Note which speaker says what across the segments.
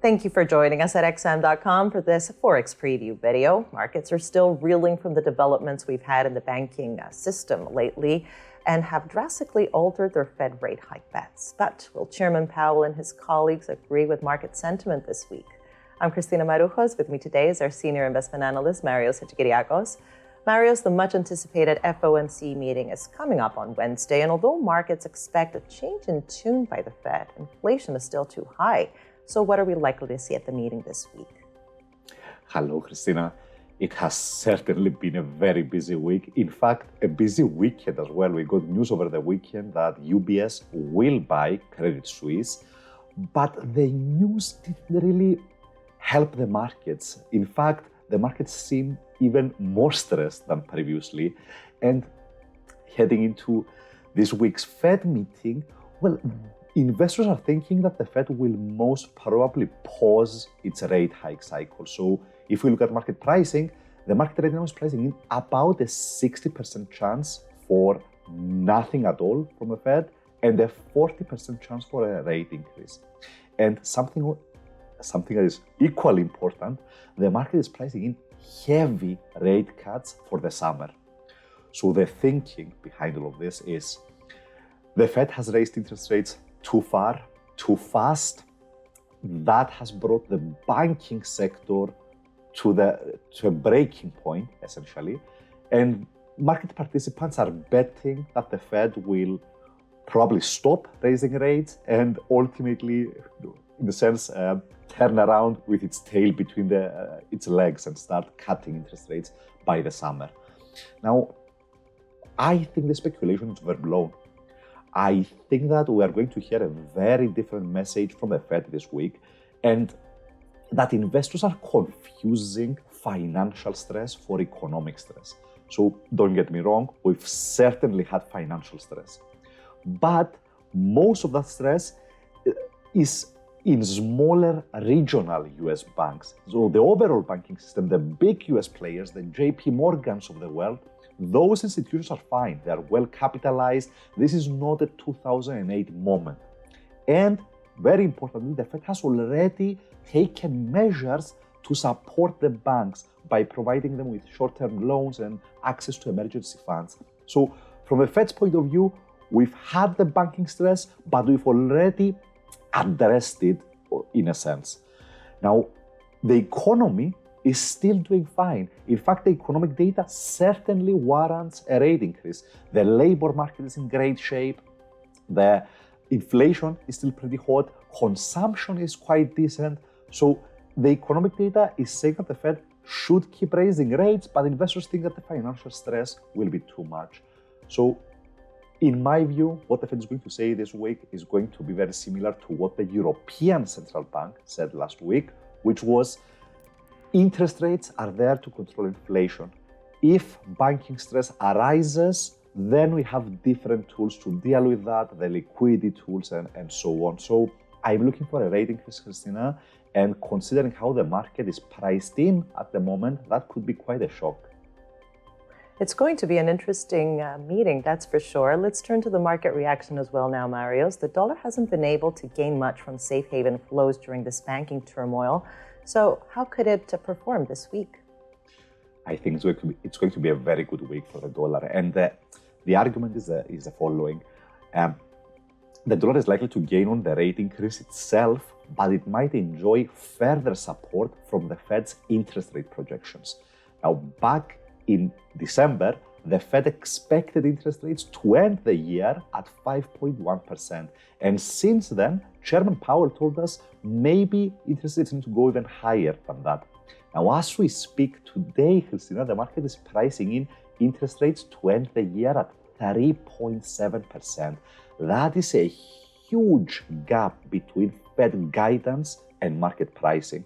Speaker 1: Thank you for joining us at XM.com for this Forex Preview video. Markets are still reeling from the developments we've had in the banking system lately and have drastically altered their Fed rate hike bets. But will Chairman Powell and his colleagues agree with market sentiment this week? I'm Cristina Marujos. With me today is our senior investment analyst, Marios Hadjikyriacos. Marios, the much-anticipated FOMC meeting is coming up on Wednesday, and although markets expect a change in tune by the Fed, inflation is still too high. So what are we likely to see at the meeting this week?
Speaker 2: Hello, Christina. It has certainly been a very busy week. In fact, a busy weekend as well. We got news over the weekend that UBS will buy Credit Suisse, but the news didn't really help the markets. In fact, the markets seem even more stressed than previously. And heading into this week's Fed meeting, well, investors are thinking that the Fed will most probably pause its rate hike cycle. So if we look at market pricing, the market right now is pricing in about a 60% chance for nothing at all from the Fed and a 40% chance for a rate increase. And something that is equally important, the market is pricing in heavy rate cuts for the summer. So the thinking behind all of this is the Fed has raised interest rates too far, too fast. That has brought the banking sector to a breaking point, essentially. And market participants are betting that the Fed will probably stop raising rates and ultimately, in a sense, turn around with its tail between its legs and start cutting interest rates by the summer. Now, I think the speculation is overblown. I think that we are going to hear a very different message from the Fed this week, and that investors are confusing financial stress for economic stress. So don't get me wrong, we've certainly had financial stress. But most of that stress is in smaller regional US banks. So the overall banking system, the big US players, the JP Morgans of the world, those institutions are fine. They are well capitalized. This is not a 2008 moment. And very importantly, the Fed has already taken measures to support the banks by providing them with short-term loans and access to emergency funds. So from the Fed's point of view, we've had the banking stress, but we've already addressed it in a sense. Now, the economy is still doing fine. In fact, the economic data certainly warrants a rate increase. The labor market is in great shape. The inflation is still pretty hot. Consumption is quite decent. So the economic data is saying that the Fed should keep raising rates, but investors think that the financial stress will be too much. So in my view, what the Fed is going to say this week is going to be very similar to what the European Central Bank said last week, which was interest rates are there to control inflation. If banking stress arises, then we have different tools to deal with that, the liquidity tools and so on. So I'm looking for a rate increase, Christina, and considering how the market is priced in at the moment, that could be quite a shock.
Speaker 1: It's going to be an interesting meeting, that's for sure. Let's turn to the market reaction as well now, Marios. The dollar hasn't been able to gain much from safe haven flows during this banking turmoil. So how could it perform this week?
Speaker 2: I think it's going to be a very good week for the dollar. And the argument is the following. The dollar is likely to gain on the rate increase itself, but it might enjoy further support from the Fed's interest rate projections. Now, back in December, the Fed expected interest rates to end the year at 5.1%. And since then, Chairman Powell told us maybe interest rates need to go even higher than that. Now, as we speak today, Christina, the market is pricing in interest rates to end the year at 3.7%. That is a huge gap between Fed guidance and market pricing.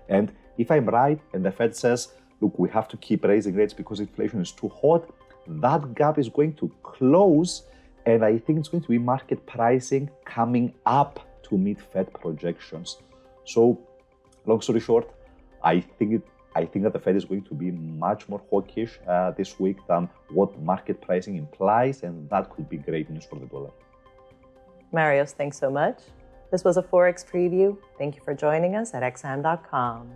Speaker 2: And if I'm right, and the Fed says, look, we have to keep raising rates because inflation is too hot, that gap is going to close, and I think it's going to be market pricing coming up to meet Fed projections. So, long story short, I think that the Fed is going to be much more hawkish this week than what market pricing implies, and that could be great news for the dollar.
Speaker 1: Marios, thanks so much. This was a Forex Preview. Thank you for joining us at xm.com.